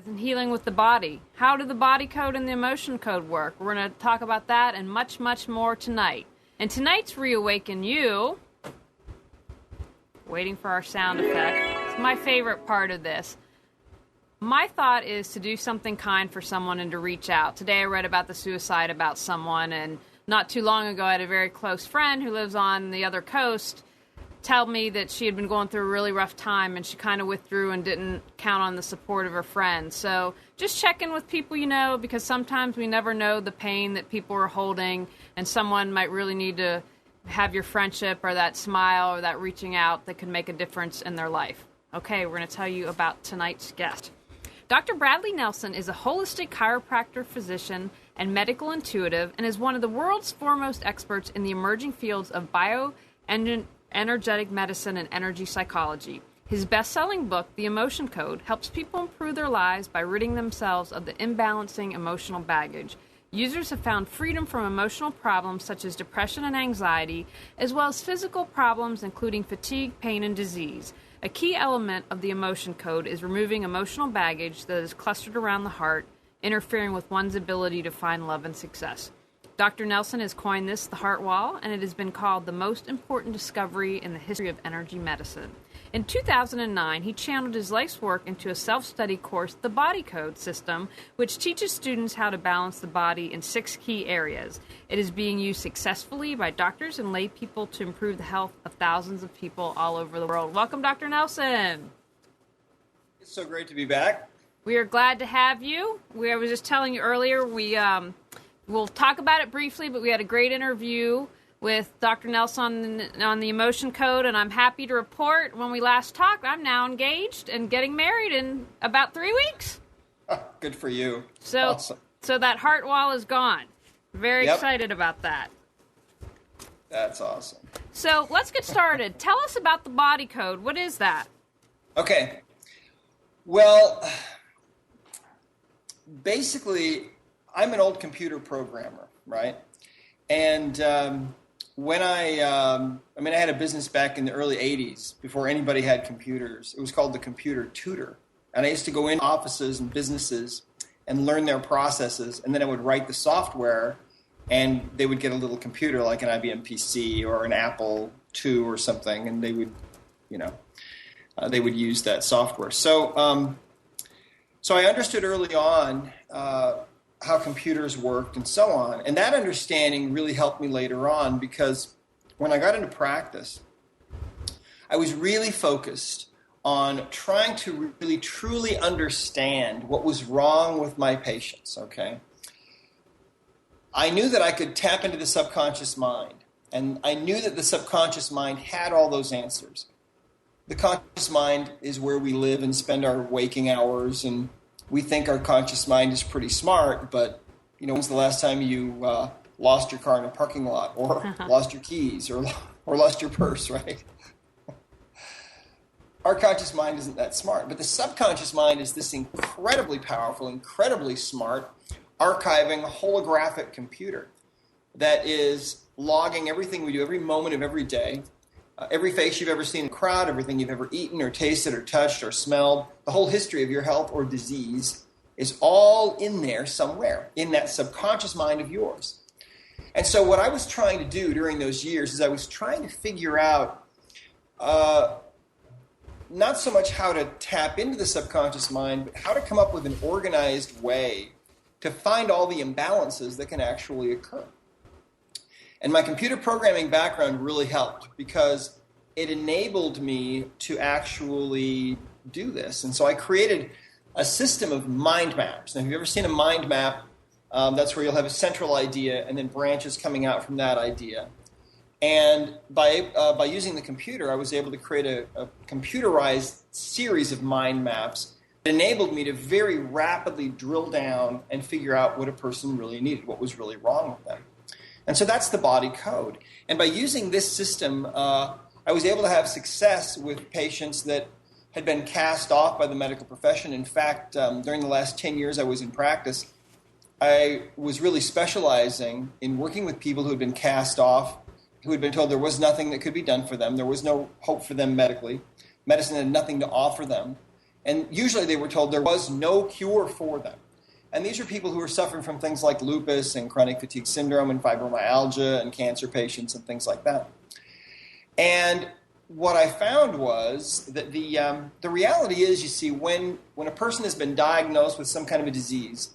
And healing with the body. How do the body code and the emotion code work? We're going to talk about that and much, much more tonight. And tonight's Reawaken You, waiting for our sound effect, it's my favorite part of this. My thought is to do something kind for someone and to reach out. Today I read about the suicide about someone, and not too long ago I had a very close friend who lives on the other coast tell me that she had been going through a really rough time and she kind of withdrew and didn't count on the support of her friends. So just check in with people you know, because sometimes we never know the pain that people are holding, and someone might really need to have your friendship or that smile or that reaching out that can make a difference in their life. Okay, we're going to tell you about tonight's guest. Dr. Bradley Nelson is a holistic chiropractor, physician, and medical intuitive, and is one of the world's foremost experts in the emerging fields of energetic medicine and energy psychology. His best-selling book, The Emotion Code, helps people improve their lives by ridding themselves of the imbalancing emotional baggage. Users have found freedom from emotional problems such as depression and anxiety, as well as physical problems including fatigue, pain, and disease. A key element of the Emotion Code is removing emotional baggage that is clustered around the heart, interfering with one's ability to find love and success. Dr. Nelson has coined this the heart wall, and it has been called the most important discovery in the history of energy medicine. In 2009, he channeled his life's work into a self-study course, The Body Code System, which teaches students how to balance the body in 6 key areas. It is being used successfully by doctors and lay people to improve the health of thousands of people all over the world. Welcome, Dr. Nelson. It's so great to be back. We are glad to have you. I was just telling you earlier, we'll talk about it briefly, but we had a great interview with Dr. Nelson on the Emotion Code, and I'm happy to report when we last talked, I'm now engaged and getting married in about 3 weeks. Good for you. Awesome. So that heart wall is gone. Very excited about that. That's awesome. So let's get started. Tell us about the Body Code. What is that? Okay. Well, basically, I'm an old computer programmer, right? And when I had a business back in the early 80s before anybody had computers. It was called the Computer Tutor. And I used to go in offices and businesses and learn their processes. And then I would write the software, and they would get a little computer like an IBM PC or an Apple II or something. And they would, they would use that software. So I understood early on how computers worked and so on. And that understanding really helped me later on, because when I got into practice, I was really focused on trying to really truly understand what was wrong with my patients, okay? I knew that I could tap into the subconscious mind, and I knew that the subconscious mind had all those answers. The conscious mind is where we live and spend our waking hours, and we think our conscious mind is pretty smart, but, when's the last time you lost your car in a parking lot, or lost your keys, or lost your purse, right? Our conscious mind isn't that smart, but the subconscious mind is this incredibly powerful, incredibly smart, archiving holographic computer that is logging everything we do, every moment of every day, every face you've ever seen in a crowd, everything you've ever eaten or tasted or touched or smelled, the whole history of your health or disease is all in there somewhere, in that subconscious mind of yours. And so what I was trying to do during those years is I was trying to figure out not so much how to tap into the subconscious mind, but how to come up with an organized way to find all the imbalances that can actually occur. And my computer programming background really helped, because it enabled me to actually do this. And so I created a system of mind maps. Now, have you ever seen a mind map? That's where you'll have a central idea and then branches coming out from that idea. And by using the computer, I was able to create a computerized series of mind maps that enabled me to very rapidly drill down and figure out what a person really needed, what was really wrong with them. And so that's the Body Code. And by using this system, I was able to have success with patients that had been cast off by the medical profession. In fact, during the last 10 years I was in practice, I was really specializing in working with people who had been cast off, who had been told there was nothing that could be done for them. There was no hope for them medically. Medicine had nothing to offer them. And usually they were told there was no cure for them. And these are people who are suffering from things like lupus and chronic fatigue syndrome and fibromyalgia and cancer patients and things like that. And what I found was that the reality is, you see, when a person has been diagnosed with some kind of a disease,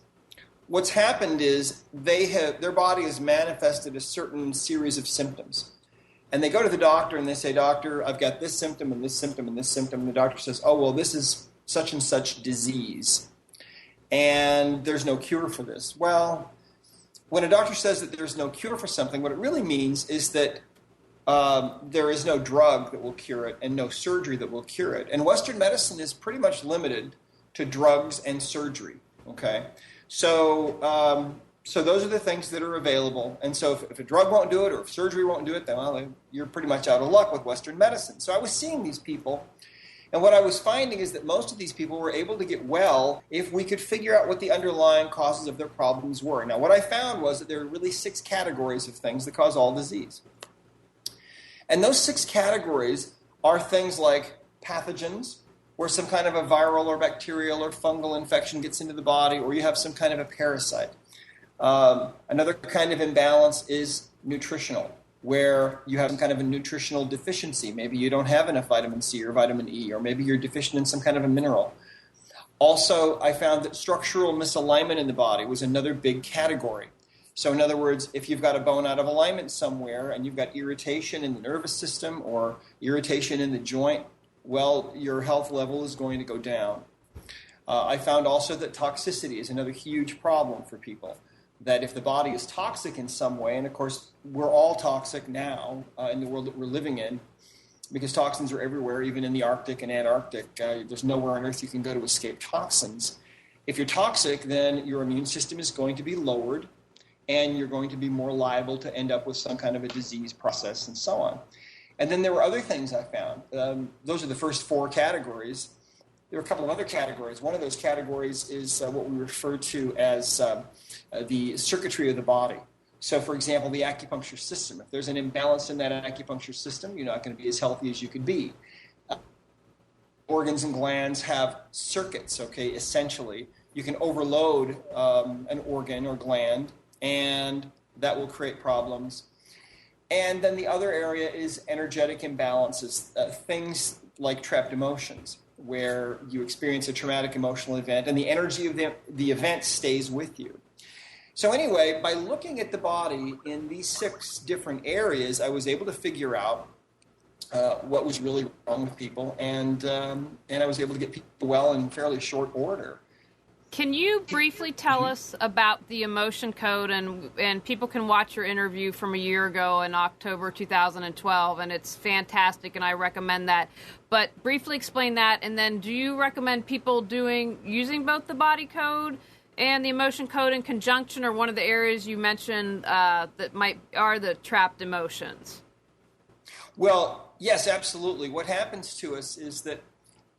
what's happened is their body has manifested a certain series of symptoms. And they go to the doctor and they say, "Doctor, I've got this symptom and this symptom and this symptom." And the doctor says, "Oh, well, this is such and such disease, and there's no cure for this." Well, when a doctor says that there's no cure for something, what it really means is that there is no drug that will cure it and no surgery that will cure it. And Western medicine is pretty much limited to drugs and surgery, okay? So those are the things that are available. And so if a drug won't do it or if surgery won't do it, then, well, you're pretty much out of luck with Western medicine. So I was seeing these people, and what I was finding is that most of these people were able to get well if we could figure out what the underlying causes of their problems were. Now, what I found was that there are really 6 categories of things that cause all disease. And those 6 categories are things like pathogens, where some kind of a viral or bacterial or fungal infection gets into the body, or you have some kind of a parasite. Another kind of imbalance is nutritional, where you have some kind of a nutritional deficiency. Maybe you don't have enough vitamin C or vitamin E, or maybe you're deficient in some kind of a mineral. Also, I found that structural misalignment in the body was another big category. So in other words, if you've got a bone out of alignment somewhere and you've got irritation in the nervous system or irritation in the joint, well, your health level is going to go down. I found also that toxicity is another huge problem for people. That if the body is toxic in some way, and of course we're all toxic now in the world that we're living in, because toxins are everywhere, even in the Arctic and Antarctic. There's nowhere on Earth you can go to escape toxins. If you're toxic, then your immune system is going to be lowered, and you're going to be more liable to end up with some kind of a disease process and so on. And then there were other things I found. Those are the first 4 categories. There are a couple of other categories. One of those categories is what we refer to as the circuitry of the body. So, for example, the acupuncture system. If there's an imbalance in that acupuncture system, you're not going to be as healthy as you could be. Organs and glands have circuits, okay, essentially. You can overload an organ or gland, and that will create problems. And then the other area is energetic imbalances, things like trapped emotions, where you experience a traumatic emotional event and the energy of the event stays with you. So anyway, by looking at the body in these 6 different areas, I was able to figure out what was really wrong with people, and I was able to get people well in fairly short order. Can you briefly tell us about the emotion code? And people can watch your interview from a year ago in October 2012, and it's fantastic, and I recommend that. But briefly explain that, and then do you recommend people using both the body code and the emotion code in conjunction, or one of the areas you mentioned that are the trapped emotions? Well, yes, absolutely. What happens to us is that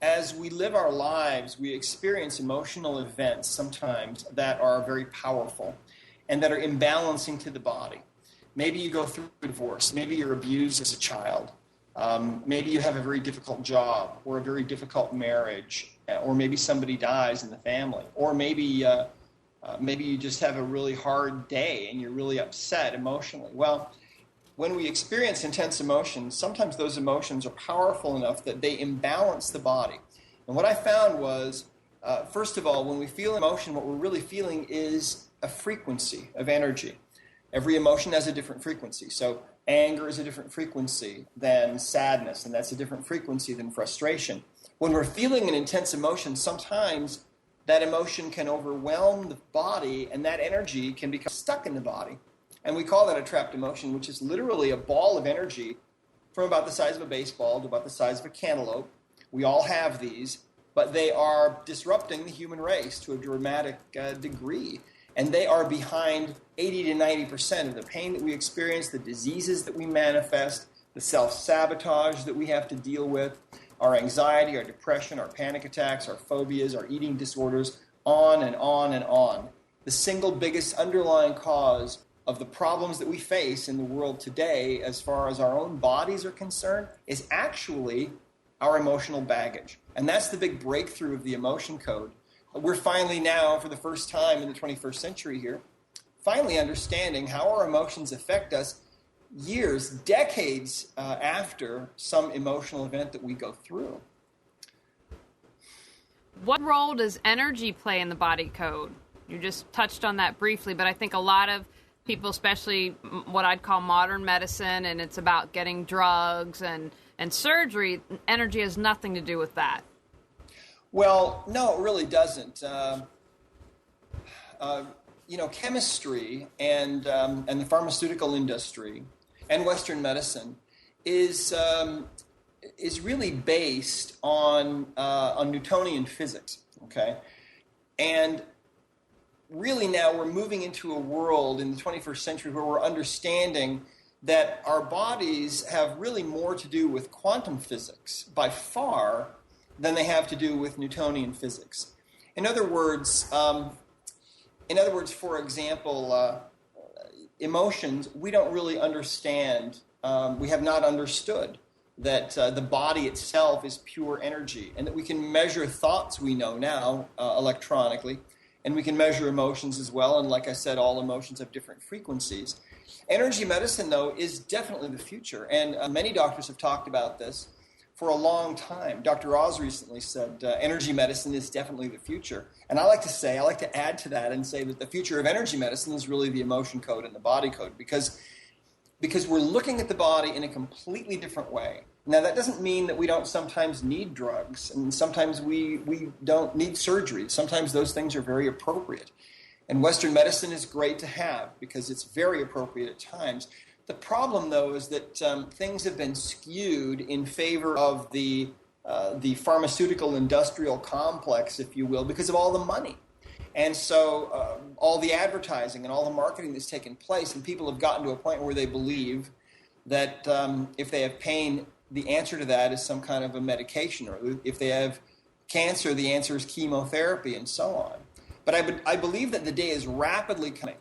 as we live our lives, we experience emotional events sometimes that are very powerful and that are imbalancing to the body. Maybe you go through a divorce. Maybe you're abused as a child. Maybe you have a very difficult job or a very difficult marriage, or maybe somebody dies in the family, or maybe you just have a really hard day and you're really upset emotionally. Well, when we experience intense emotions, sometimes those emotions are powerful enough that they imbalance the body. And what I found was, first of all, when we feel emotion, what we're really feeling is a frequency of energy. Every emotion has a different frequency. So anger is a different frequency than sadness, and that's a different frequency than frustration. When we're feeling an intense emotion, sometimes that emotion can overwhelm the body, and that energy can become stuck in the body. And we call that a trapped emotion, which is literally a ball of energy from about the size of a baseball to about the size of a cantaloupe. We all have these, but they are disrupting the human race to a dramatic degree. And they are behind 80 to 90% of the pain that we experience, the diseases that we manifest, the self-sabotage that we have to deal with, our anxiety, our depression, our panic attacks, our phobias, our eating disorders, on and on and on. The single biggest underlying cause of the problems that we face in the world today, as far as our own bodies are concerned, is actually our emotional baggage. And that's the big breakthrough of the emotion code. We're finally now, for the first time in the 21st century here, finally understanding how our emotions affect us years, decades after some emotional event that we go through. What role does energy play in the body code? You just touched on that briefly, but I think a lot of people, especially what I'd call modern medicine, and it's about getting drugs and surgery, energy has nothing to do with that. Well, no, it really doesn't. Chemistry and the pharmaceutical industry and Western medicine is really based on Newtonian physics. Okay, and really now we're moving into a world in the 21st century where we're understanding that our bodies have really more to do with quantum physics by far than they have to do with Newtonian physics. In other words, for example, emotions, we don't really understand. We have not understood that the body itself is pure energy, and that we can measure thoughts, we know now, electronically, and we can measure emotions as well. And like I said, all emotions have different frequencies. Energy medicine, though, is definitely the future, and many doctors have talked about this for a long time. Dr. Oz recently said energy medicine is definitely the future. And I like to add to that and say that the future of energy medicine is really the emotion code and the body code, because we're looking at the body in a completely different way. Now, that doesn't mean that we don't sometimes need drugs, and sometimes we don't need surgery. Sometimes those things are very appropriate. And Western medicine is great to have because it's very appropriate at times. The problem, though, is that things have been skewed in favor of the pharmaceutical industrial complex, if you will, because of all the money. And so all the advertising and all the marketing that's taken place, and people have gotten to a point where they believe that if they have pain, the answer to that is some kind of a medication, or if they have cancer, the answer is chemotherapy, and so on. But I believe that the day is rapidly coming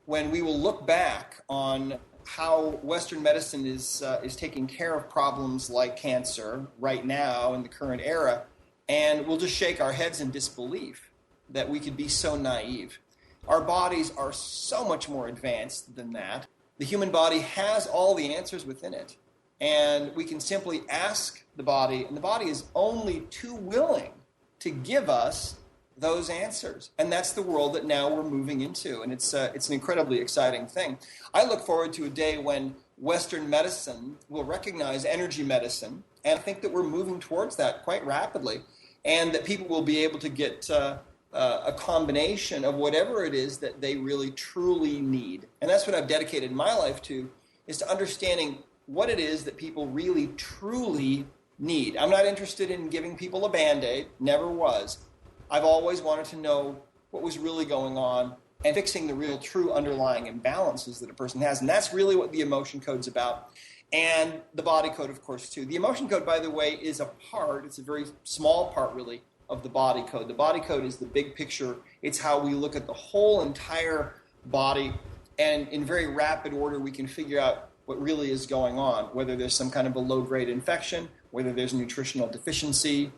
when we will look back on how Western medicine is taking care of problems like cancer right now in the current era, and we'll just shake our heads in disbelief that we could be so naive. Our bodies are so much more advanced than that. The human body has all the answers within it, and we can simply ask the body, and the body is only too willing to give us those answers. And that's the world that now we're moving into, and it's an incredibly exciting thing. I look forward to a day when Western medicine will recognize energy medicine, and I think that we're moving towards that quite rapidly, and that people will be able to get a combination of whatever it is that they really truly need. And that's what I've dedicated my life to, is to understanding what it is that people really truly need. I'm not interested in giving people a Band-Aid, never was. I've always wanted to know what was really going on and fixing the real true underlying imbalances that a person has. And that's really what the emotion code's about. And the body code, of course, too. The emotion code, by the way, is a part, it's a very small part, really, of the body code. The body code is the big picture. It's how we look at the whole entire body, and in very rapid order we can figure out what really is going on, whether there's some kind of a low-grade infection, whether there's nutritional deficiency,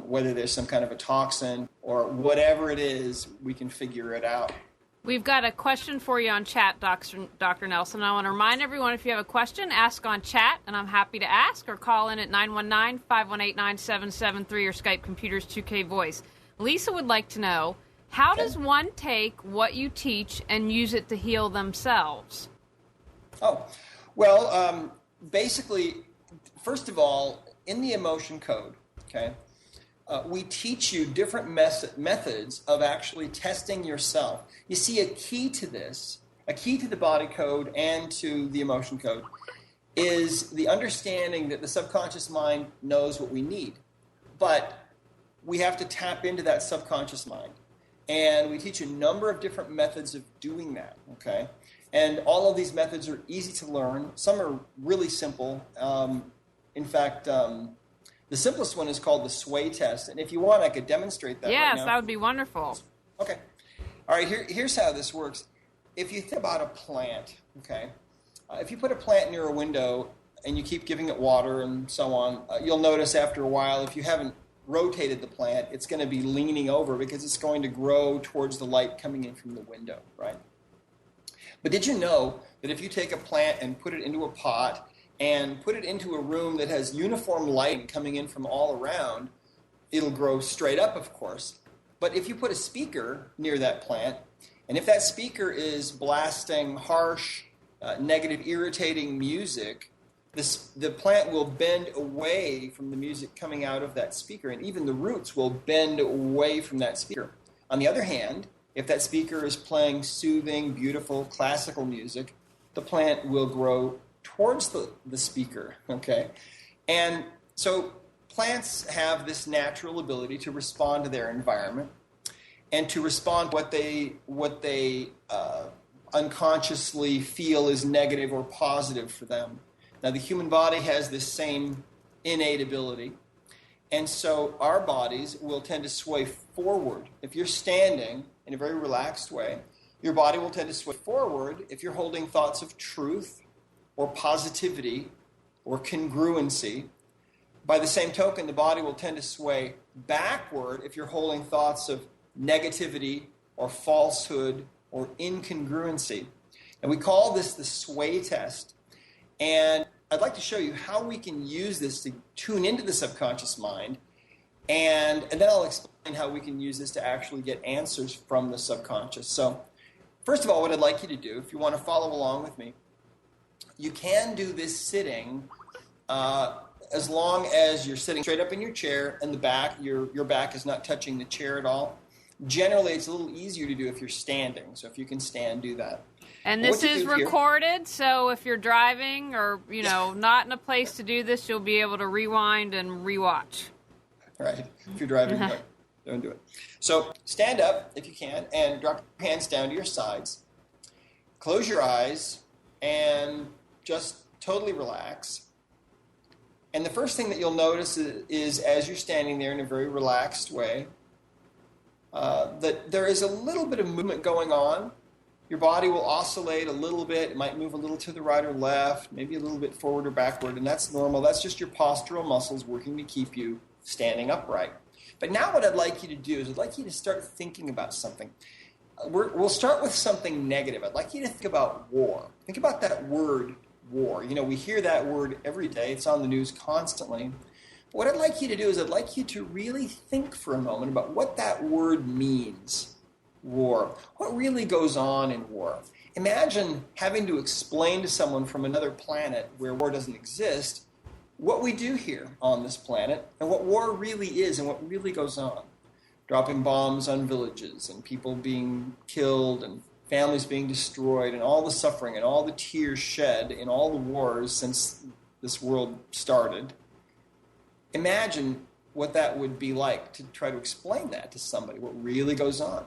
whether there's some kind of a toxin, or whatever it is, we can figure it out. We've got a question for you on chat, Dr. Nelson. I want to remind everyone, if you have a question, ask on chat, and I'm happy to ask, or call in at 919-518-9773 or Skype Computers 2K Voice. Lisa would like to know, how does one take what you teach and use it to heal themselves? Oh, well, basically, first of all, in the emotion code, okay, we teach you different methods of actually testing yourself. You see, a key to this, a key to the body code and to the emotion code, is the understanding that the subconscious mind knows what we need. But we have to tap into that subconscious mind. And we teach a number of different methods of doing that, okay? And all of these methods are easy to learn. Some are really simple. In fact, the simplest one is called the sway test. And if you want, I could demonstrate that Yes, right now. that would be wonderful. Okay. All right, here's how this works. If you think about a plant, okay, if you put a plant near a window, and you keep giving it water and so on, you'll notice after a while, if you haven't rotated the plant, it's going to be leaning over because it's going to grow towards the light coming in from the window, right? But did you know that if you take a plant and put it into a pot and put it into a room that has uniform light coming in from all around, it'll grow straight up, of course. But if you put a speaker near that plant, and if that speaker is blasting harsh, negative, irritating music, the plant will bend away from the music coming out of that speaker, and even the roots will bend away from that speaker. On the other hand, if that speaker is playing soothing, beautiful, classical music, the plant will grow towards the speaker, okay? And so plants have this natural ability to respond to their environment and to respond to what they unconsciously feel is negative or positive for them. Now, the human body has this same innate ability, and so our bodies will tend to sway forward. If you're standing in a very relaxed way, your body will tend to sway forward if you're holding thoughts of truth or positivity or congruency. By the same token, the body will tend to sway backward if you're holding thoughts of negativity or falsehood or incongruency. And we call this the sway test. And I'd like to show you how we can use this to tune into the subconscious mind. And then I'll explain how we can use this to actually get answers from the subconscious. So first of all, what I'd like you to do, if you want to follow along with me, you can do this sitting as long as you're sitting straight up in your chair and the back, your back is not touching the chair at all. Generally, it's a little easier to do if you're standing. So if you can stand, do that. And this is recorded, so if you're driving or, not in a place to do this, you'll be able to rewind and rewatch. Right. If you're driving, don't do it. So stand up if you can and drop your hands down to your sides. Close your eyes and just totally relax. And the first thing that you'll notice is as you're standing there in a very relaxed way, that there is a little bit of movement going on. Your body will oscillate a little bit. It might move a little to the right or left, maybe a little bit forward or backward, and that's normal. That's just your postural muscles working to keep you standing upright. But now what I'd like you to do is I'd like you to start thinking about something. We'll start with something negative. I'd like you to think about war. Think about that word, war. We hear that word every day. It's on the news constantly. What I'd like you to do is I'd like you to really think for a moment about what that word means, war. What really goes on in war? Imagine having to explain to someone from another planet where war doesn't exist what we do here on this planet and what war really is and what really goes on. Dropping bombs on villages and people being killed and families being destroyed and all the suffering and all the tears shed in all the wars since this world started. Imagine what that would be like to try to explain that to somebody, what really goes on.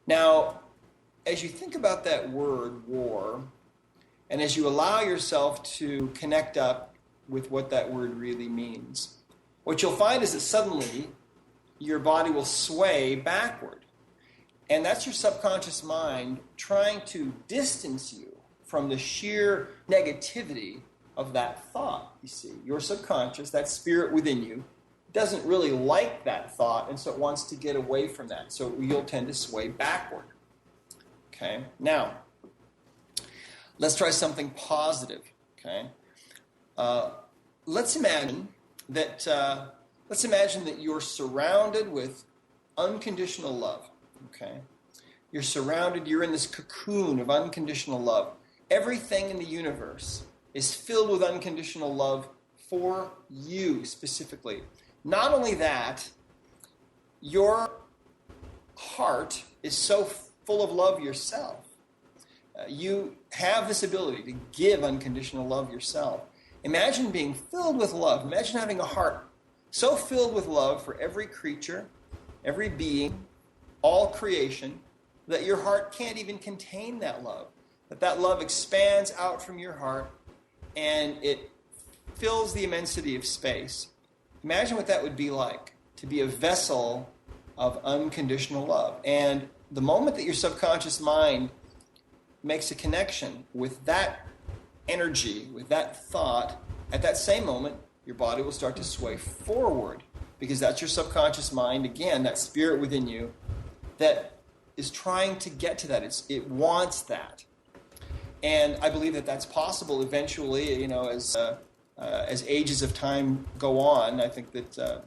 Now, as you think about that word, war, and as you allow yourself to connect up with what that word really means, what you'll find is that suddenly your body will sway backward. And that's your subconscious mind trying to distance you from the sheer negativity of that thought. You see, your subconscious, that spirit within you, doesn't really like that thought, and so it wants to get away from that. So you'll tend to sway backward. Okay? Now, let's try something positive. Okay? Let's imagine that you're surrounded with unconditional love. Okay? You're in this cocoon of unconditional love. Everything in the universe is filled with unconditional love for you specifically. Not only that, your heart is so full of love yourself. You have this ability to give unconditional love yourself. Imagine being filled with love. Imagine having a heart so filled with love for every creature, every being, all creation, that your heart can't even contain that love. That love expands out from your heart and it fills the immensity of space. Imagine what that would be like, to be a vessel of unconditional love. And the moment that your subconscious mind makes a connection with that energy, with that thought, at that same moment, your body will start to sway forward, because that's your subconscious mind, again, that spirit within you that is trying to get to that. It wants that. And I believe that that's possible eventually, as ages of time go on. I think that,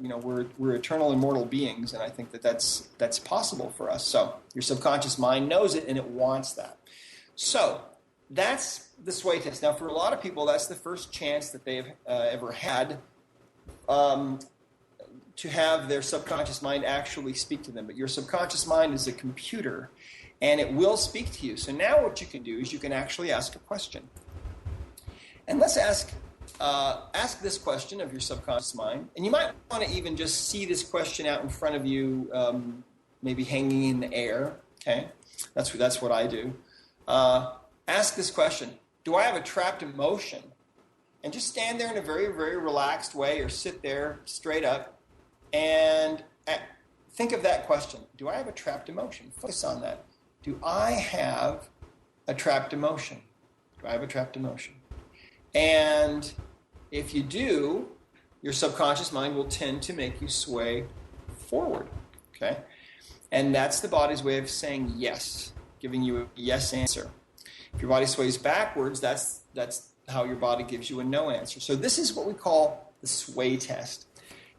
we're eternal, immortal beings, and I think that that's possible for us. So your subconscious mind knows it, and it wants that. So that's the sway test. Now, for a lot of people, that's the first chance that they've ever had to have their subconscious mind actually speak to them. But your subconscious mind is a computer, and it will speak to you. So now what you can do is you can actually ask a question. And let's ask this question of your subconscious mind. And you might want to even just see this question out in front of you, maybe hanging in the air. Okay? That's what I do. Ask this question: do I have a trapped emotion? And just stand there in a very, very relaxed way, or sit there straight up and think of that question. Do I have a trapped emotion? Focus on that. Do I have a trapped emotion? Do I have a trapped emotion? And if you do, your subconscious mind will tend to make you sway forward. Okay? And that's the body's way of saying yes, giving you a yes answer. If your body sways backwards, that's how your body gives you a no answer. So this is what we call the sway test.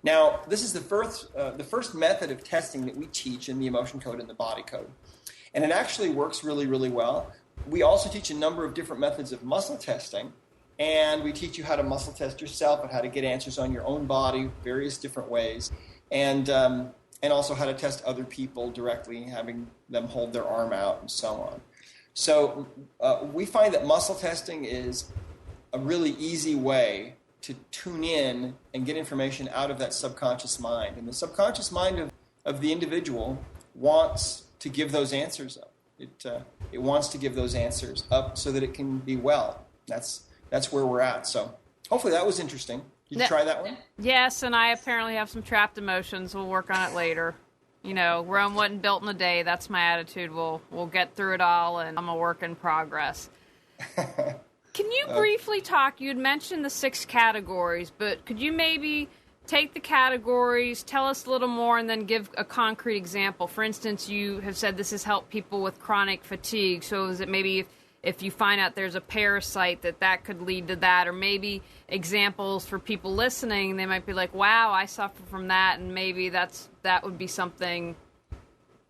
Now, this is the first method of testing that we teach in the emotion code and the body code. And it actually works really, really well. We also teach a number of different methods of muscle testing, and we teach you how to muscle test yourself and how to get answers on your own body, various different ways, and also how to test other people directly, having them hold their arm out and so on. So we find that muscle testing is a really easy way to tune in and get information out of that subconscious mind. And the subconscious mind of the individual wants to give those answers up. It wants to give those answers up so that it can be well. That's where we're at. So hopefully that was interesting. Did you try that one? Yes, and I apparently have some trapped emotions. We'll work on it later. Rome wasn't built in a day. That's my attitude. We'll get through it all, and I'm a work in progress. Can you briefly talk? You had mentioned the 6 categories, but could you maybe take the categories, tell us a little more, and then give a concrete example? For instance, you have said this has helped people with chronic fatigue. So is it maybe if you find out there's a parasite that could lead to that, or maybe examples for people listening, they might be like, wow, I suffer from that, and maybe that would be something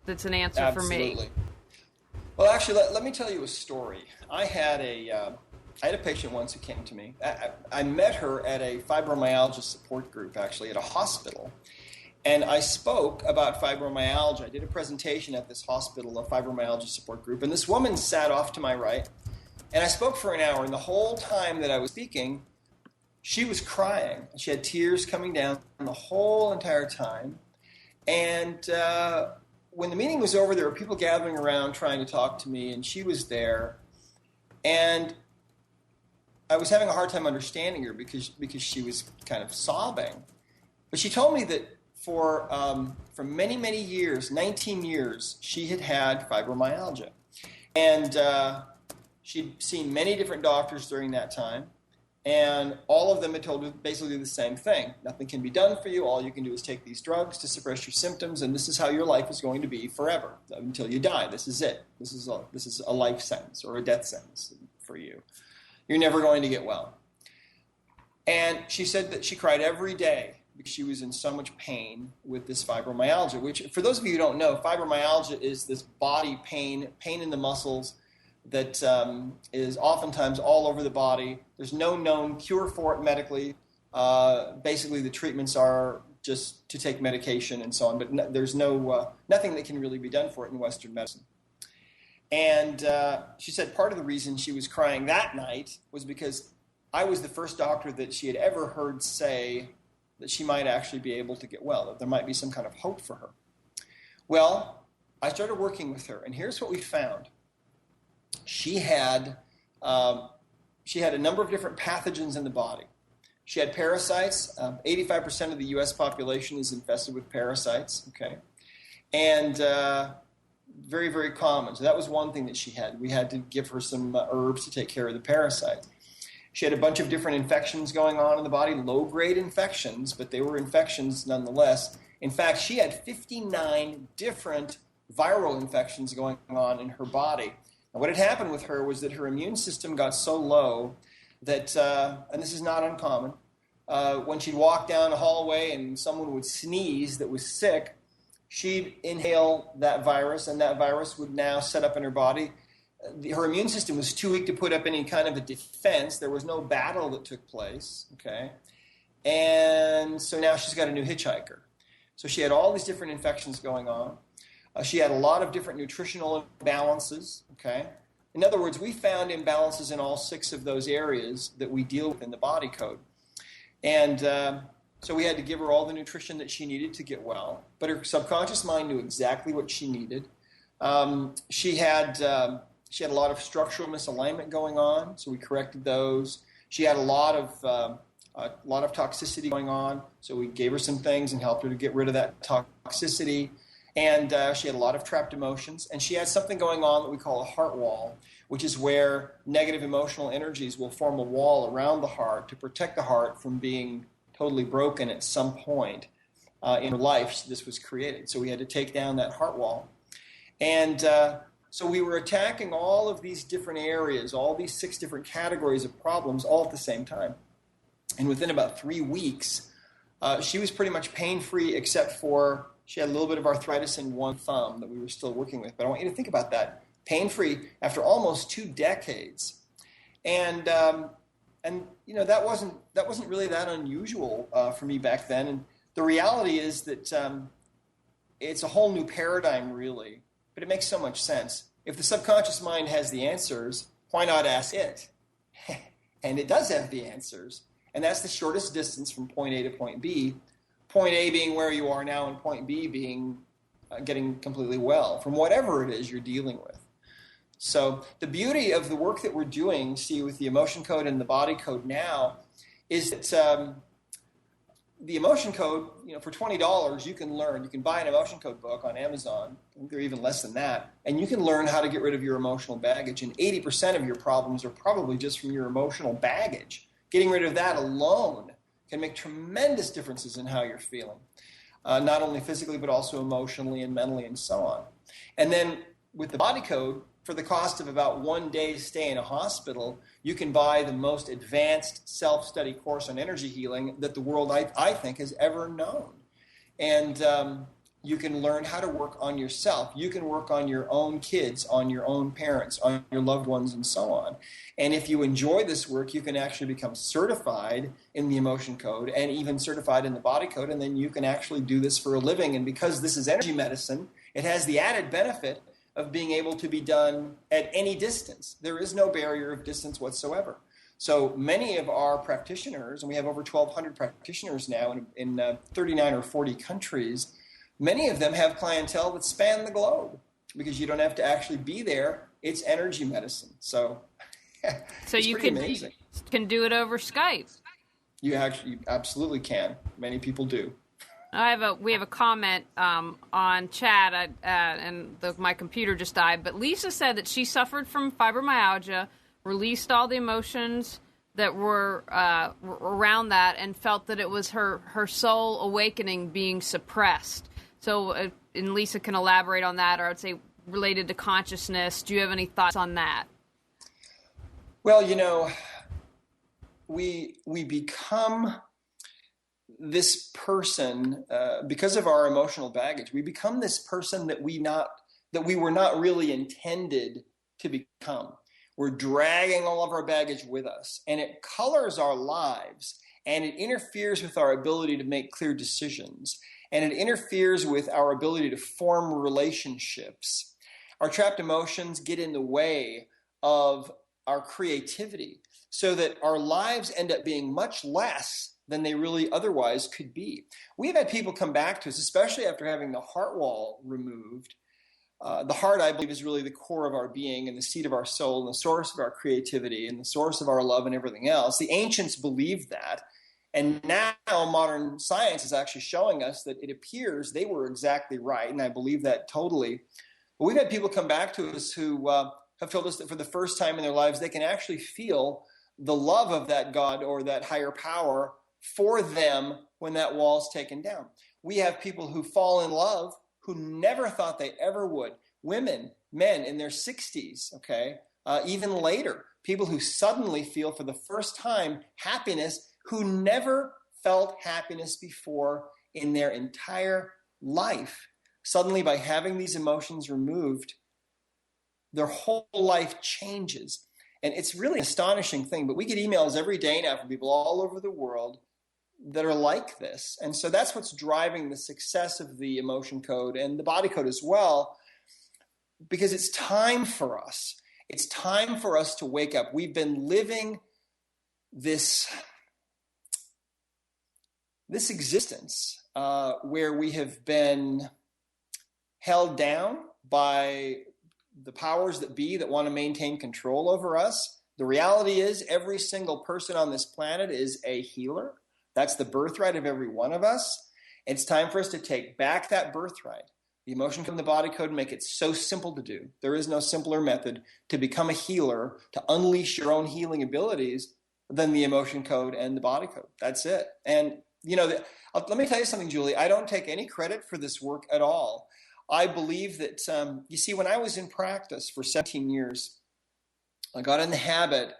that's an answer Absolutely. for me. Well, actually, let me tell you a story. I had a patient once who came to me. I met her at a fibromyalgia support group, actually, at a hospital. And I spoke about fibromyalgia. I did a presentation at this hospital, a fibromyalgia support group. And this woman sat off to my right. And I spoke for an hour. And the whole time that I was speaking, she was crying. She had tears coming down the whole entire time. And when the meeting was over, there were people gathering around trying to talk to me. And she was there. And I was having a hard time understanding her because she was kind of sobbing. But she told me that for many, many years, 19 years, she had fibromyalgia. And she'd seen many different doctors during that time, and all of them had told her basically the same thing. Nothing can be done for you. All you can do is take these drugs to suppress your symptoms, and this is how your life is going to be forever, until you die. This is it. This is a life sentence or a death sentence for you. You're never going to get well. And she said that she cried every day because she was in so much pain with this fibromyalgia, which, for those of you who don't know, fibromyalgia is this body pain in the muscles that is oftentimes all over the body. There's no known cure for it medically. Basically, the treatments are just to take medication and so on, but there's nothing that can really be done for it in Western medicine. And she said part of the reason she was crying that night was because I was the first doctor that she had ever heard say that she might actually be able to get well, that there might be some kind of hope for her. Well, I started working with her, and here's what we found. She had a number of different pathogens in the body. She had parasites. 85% of the U.S. population is infested with parasites, okay? And very, very common. So that was one thing that she had. We had to give her some herbs to take care of the parasite. She had a bunch of different infections going on in the body, low-grade infections, but they were infections nonetheless. In fact, she had 59 different viral infections going on in her body. And what had happened with her was that her immune system got so low that, and this is not uncommon, when she'd walk down a hallway and someone would sneeze that was sick, she'd inhale that virus, and that virus would now set up in her body. Her immune system was too weak to put up any kind of a defense. There was no battle that took place, okay? And so now she's got a new hitchhiker. So she had all these different infections going on. She had a lot of different nutritional imbalances, okay? In other words, we found imbalances in all 6 of those areas that we deal with in the body code. And so we had to give her all the nutrition that she needed to get well. But her subconscious mind knew exactly what she needed. She had a lot of structural misalignment going on, so we corrected those. She had a lot of toxicity going on, so we gave her some things and helped her to get rid of that toxicity. And she had a lot of trapped emotions. And she had something going on that we call a heart wall, which is where negative emotional energies will form a wall around the heart to protect the heart from being totally broken at some point in her life. This was created. So we had to take down that heart wall. And so we were attacking all of these different areas, all these 6 different categories of problems all at the same time. And within about 3 weeks, she was pretty much pain-free except for she had a little bit of arthritis in one thumb that we were still working with. But I want you to think about that. Pain-free after almost 2 decades. And you know, that wasn't really that unusual for me back then. And the reality is that it's a whole new paradigm, really. But it makes so much sense. If the subconscious mind has the answers, why not ask it? And it does have the answers. And that's the shortest distance from point A to point B. Point A being where you are now, and point B being getting completely well from whatever it is you're dealing with. So the beauty of the work that we're doing, see, with the emotion code and the body code now, is that the emotion code, you know, for $20, you can buy an emotion code book on Amazon. I think they're even less than that. And you can learn how to get rid of your emotional baggage. And 80% of your problems are probably just from your emotional baggage. Getting rid of that alone can make tremendous differences in how you're feeling, not only physically, but also emotionally and mentally and so on. And then with the body code, for the cost of about 1 day's stay in a hospital, you can buy the most advanced self-study course on energy healing that the world, I think, has ever known. And you can learn how to work on yourself. You can work on your own kids, on your own parents, on your loved ones, and so on. And if you enjoy this work, you can actually become certified in the emotion code and even certified in the body code, and then you can actually do this for a living. And because this is energy medicine, it has the added benefit of being able to be done at any distance. There is no barrier of distance whatsoever. So many of our practitioners, and we have over 1,200 practitioners now in 39 or 40 countries, many of them have clientele that span the globe because you don't have to actually be there. It's energy medicine. So you can do it over Skype. You absolutely can. Many people do. We have a comment on chat, and my computer just died. But Lisa said that she suffered from fibromyalgia, released all the emotions that were around that, and felt that it was her soul awakening being suppressed. So, and Lisa can elaborate on that, or I'd say related to consciousness. Do you have any thoughts on that? Well, you know, we become this person because of our emotional baggage. We become this person that we were not really intended to become. We're dragging all of our baggage with us, and it colors our lives, and it interferes with our ability to make clear decisions, and it interferes with our ability to form relationships. Our trapped emotions get in the way of our creativity, so that our lives end up being much less than they really otherwise could be. We've had people come back to us, especially after having the heart wall removed. The heart, I believe, is really the core of our being and the seat of our soul and the source of our creativity and the source of our love and everything else. The ancients believed that. And now modern science is actually showing us that it appears they were exactly right. And I believe that totally. But we've had people come back to us who have told us that for the first time in their lives, they can actually feel the love of that God or that higher power for them when that wall's taken down. We have people who fall in love who never thought they ever would. Women, men in their 60s, okay, even later. People who suddenly feel for the first time happiness who never felt happiness before in their entire life. Suddenly, by having these emotions removed, their whole life changes. And it's really an astonishing thing. But we get emails every day now from people all over the world that are like this. And so that's what's driving the success of the emotion code and the body code as well, because it's time for us. It's time for us to wake up. We've been living this existence where we have been held down by the powers that be that want to maintain control over us. The reality is every single person on this planet is a healer. That's the birthright of every one of us. It's time for us to take back that birthright. The emotion code and the body code make it so simple to do. There is no simpler method to become a healer, to unleash your own healing abilities than the emotion code and the body code. That's it. And, let me tell you something, Julie. I don't take any credit for this work at all. I believe that, you see, when I was in practice for 17 years, I got in the habit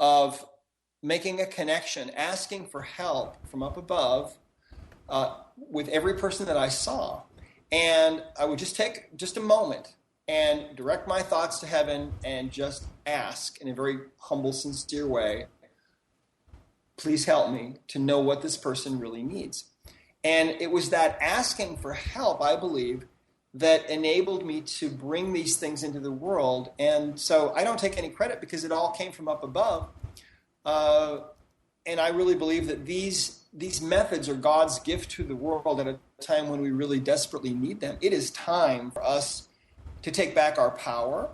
of making a connection, asking for help from up above with every person that I saw. And I would just take just a moment and direct my thoughts to heaven and just ask in a very humble, sincere way, please help me to know what this person really needs. And it was that asking for help, I believe, that enabled me to bring these things into the world. And so I don't take any credit because it all came from up above. And I really believe that these methods are God's gift to the world at a time when we really desperately need them. It is time for us to take back our power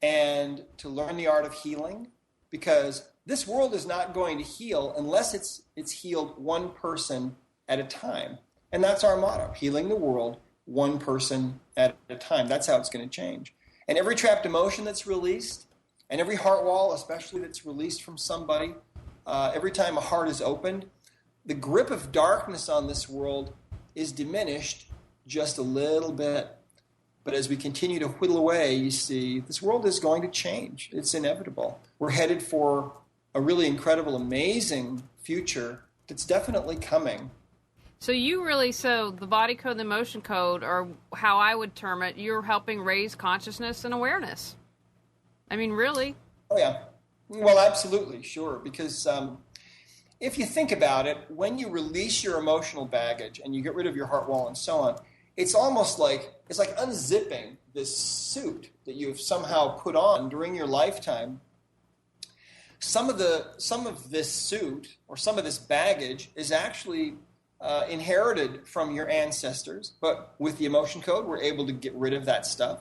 and to learn the art of healing, because this world is not going to heal unless it's healed one person at a time. And that's our motto, healing the world one person at a time. That's how it's going to change. And every trapped emotion that's released, and every heart wall especially that's released from somebody, every time a heart is opened, the grip of darkness on this world is diminished just a little bit. But as we continue to whittle away, you see, this world is going to change. It's inevitable. We're headed for a really incredible, amazing future that's definitely coming. So the body code, the emotion code, or how I would term it, you're helping raise consciousness and awareness. I mean, really. Oh, yeah. Well, absolutely, sure. Because if you think about it, when you release your emotional baggage and you get rid of your heart wall and so on, it's almost like unzipping this suit that you've somehow put on during your lifetime. Some of this suit or some of this baggage is actually inherited from your ancestors, but with the emotion code, we're able to get rid of that stuff.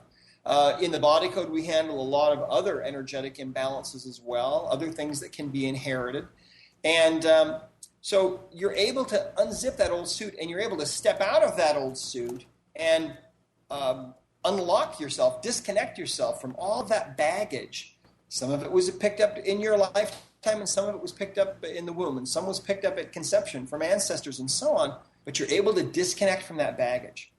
In the body code, we handle a lot of other energetic imbalances as well, other things that can be inherited. And so you're able to unzip that old suit, and you're able to step out of that old suit and unlock yourself, disconnect yourself from all of that baggage. Some of it was picked up in your lifetime, and some of it was picked up in the womb, and some was picked up at conception from ancestors and so on. But you're able to disconnect from that baggage.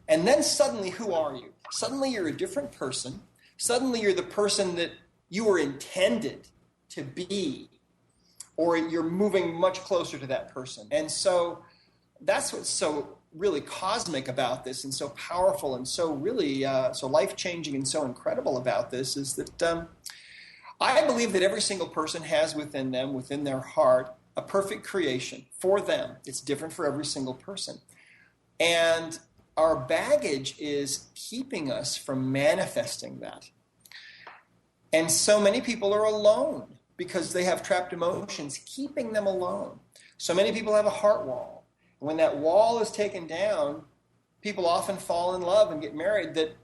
And then suddenly, who are you? Suddenly you're a different person. Suddenly you're the person that you were intended to be, or you're moving much closer to that person. And so that's what's so really cosmic about this, and so powerful, and so really so life-changing and so incredible about this is that I believe that every single person has within them, within their heart, a perfect creation for them. It's different for every single person. And our baggage is keeping us from manifesting that. And so many people are alone because they have trapped emotions keeping them alone. So many people have a heart wall. And when that wall is taken down, people often fall in love and get married that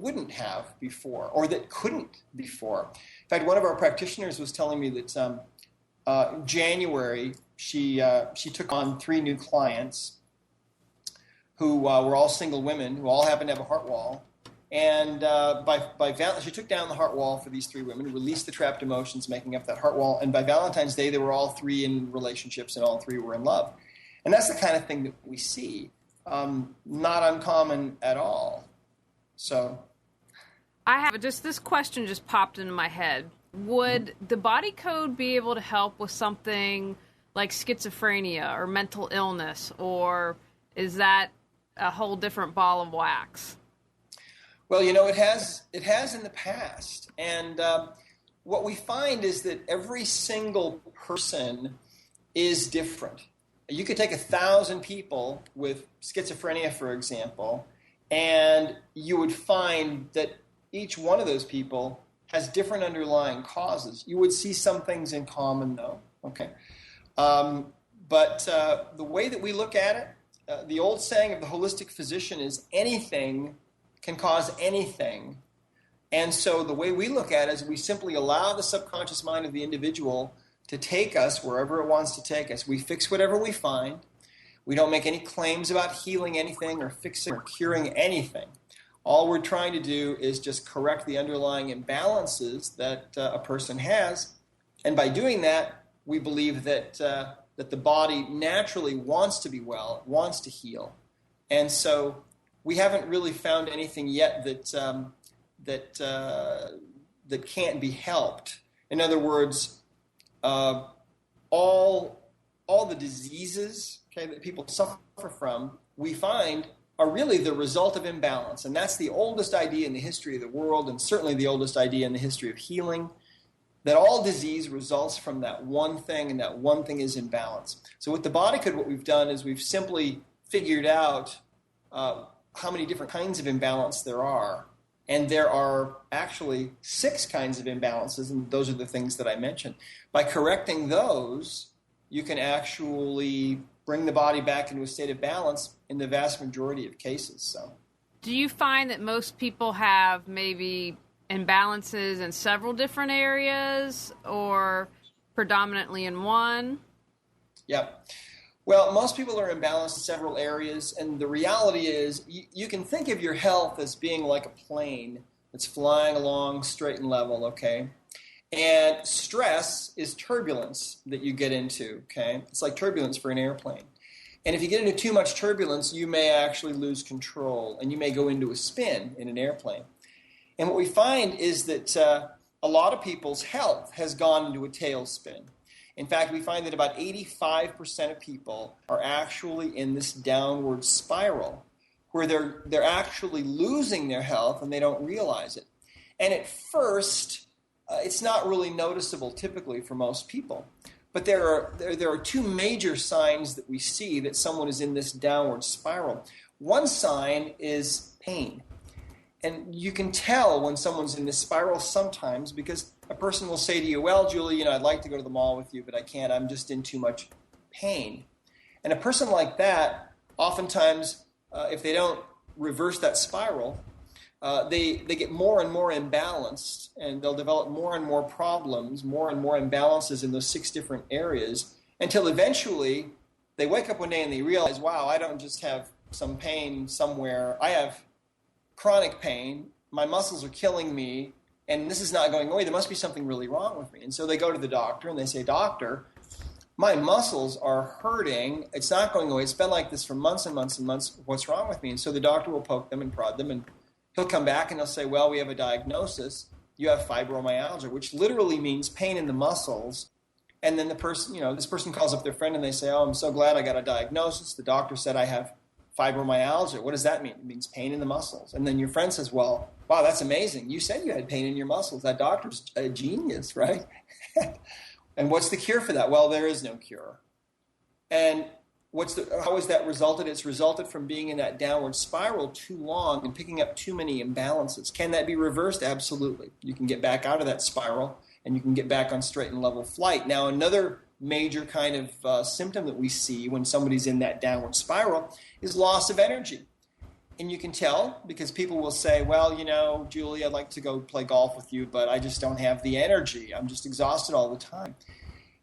wouldn't have before, or that couldn't before. In fact, one of our practitioners was telling me that January she took on 3 new clients who were all single women who all happened to have a heart wall. And she took down the heart wall for these three women, released the trapped emotions making up that heart wall, and by Valentine's Day, they were all three in relationships and all three were in love. And that's the kind of thing that we see. Not uncommon at all. So this question just popped into my head. Would the body code be able to help with something like schizophrenia or mental illness, or is that a whole different ball of wax? Well, it has in the past. And what we find is that every single person is different. You could take 1,000 people with schizophrenia, for example, and you would find that each one of those people has different underlying causes. You would see some things in common, though. Okay. But the way that we look at it, the old saying of the holistic physician is anything can cause anything. And so the way we look at it is we simply allow the subconscious mind of the individual to take us wherever it wants to take us. We fix whatever we find. We don't make any claims about healing anything or fixing or curing anything. All we're trying to do is just correct the underlying imbalances that a person has. And by doing that, we believe that the body naturally wants to be well, wants to heal. And so we haven't really found anything yet that can't be helped. In other words, all the diseases, okay, that people suffer from, we find are really the result of imbalance. And that's the oldest idea in the history of the world, and certainly the oldest idea in the history of healing, that all disease results from that one thing, and that one thing is imbalance. So with the body code, what we've done is we've simply figured out how many different kinds of imbalance there are. And there are actually 6 kinds of imbalances, and those are the things that I mentioned. By correcting those, you can actually bring the body back into a state of balance in the vast majority of cases. So, do you find that most people have maybe imbalances in several different areas or predominantly in one? Yeah. Well, most people are imbalanced in several areas, and the reality is you can think of your health as being like a plane that's flying along straight and level, okay? And stress is turbulence that you get into, okay? It's like turbulence for an airplane. And if you get into too much turbulence, you may actually lose control, and you may go into a spin in an airplane. And what we find is that a lot of people's health has gone into a tailspin. In fact, we find that about 85% of people are actually in this downward spiral where they're actually losing their health and they don't realize it. And at first, it's not really noticeable typically for most people. But there are 2 major signs that we see that someone is in this downward spiral. One sign is pain. And you can tell when someone's in this spiral sometimes because a person will say to you, well, Julie, I'd like to go to the mall with you, but I can't. I'm just in too much pain. And a person like that, oftentimes, if they don't reverse that spiral, they get more and more imbalanced, and they'll develop more and more problems, more and more imbalances in those 6 different areas, until eventually they wake up one day and they realize, wow, I don't just have some pain somewhere. I have chronic pain. My muscles are killing me, and this is not going away. There must be something really wrong with me. And so they go to the doctor, and they say, doctor, my muscles are hurting. It's not going away. It's been like this for months and months and months. What's wrong with me? And so the doctor will poke them and prod them, and he'll come back and he'll say, well, we have a diagnosis. You have fibromyalgia, which literally means pain in the muscles. And then the person, this person calls up their friend and they say, oh, I'm so glad I got a diagnosis. The doctor said I have fibromyalgia. What does that mean? It means pain in the muscles. And then your friend says, well, wow, that's amazing. You said you had pain in your muscles. That doctor's a genius, right? And what's the cure for that? Well, there is no cure. And how has that resulted? It's resulted from being in that downward spiral too long and picking up too many imbalances. Can that be reversed? Absolutely. You can get back out of that spiral and you can get back on straight and level flight. Now, another major kind of symptom that we see when somebody's in that downward spiral is loss of energy. And you can tell because people will say, well, Julie, I'd like to go play golf with you, but I just don't have the energy. I'm just exhausted all the time.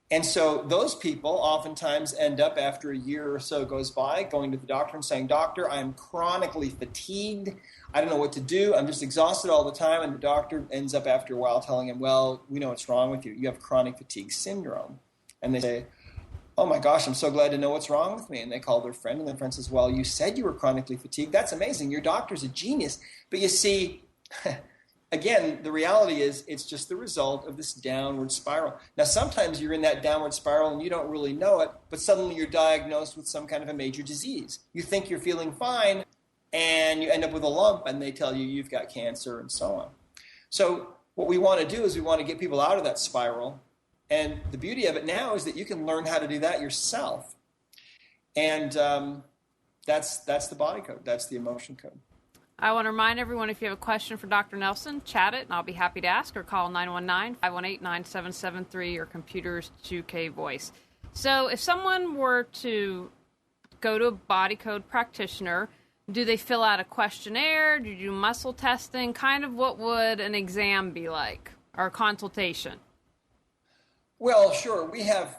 And so those people oftentimes end up, after a year or so goes by, going to the doctor and saying, "Doctor, I'm chronically fatigued. I don't know what to do. I'm just exhausted all the time." And the doctor ends up after a while telling him, "Well, we know what's wrong with you. You have chronic fatigue syndrome." And they say, "Oh my gosh, I'm so glad to know what's wrong with me." And they call their friend, and their friend says, "Well, you said you were chronically fatigued. That's amazing. Your doctor's a genius." But you see, again, the reality is it's just the result of this downward spiral. Now, sometimes you're in that downward spiral and you don't really know it, but suddenly you're diagnosed with some kind of a major disease. You think you're feeling fine, and you end up with a lump, and they tell you you've got cancer and so on. So what we want to do is we want to get people out of that spiral. And the beauty of it now is that you can learn how to do that yourself. And that's the body code. That's the emotion code. I want to remind everyone, if you have a question for Dr. Nelson, chat it, and I'll be happy to ask, or call 919-518-9773 or Computers 2K Voice. So if someone were to go to a body code practitioner, do they fill out a questionnaire? Do you do muscle testing? Kind of what would an exam be like, or a consultation? Well, sure. We have,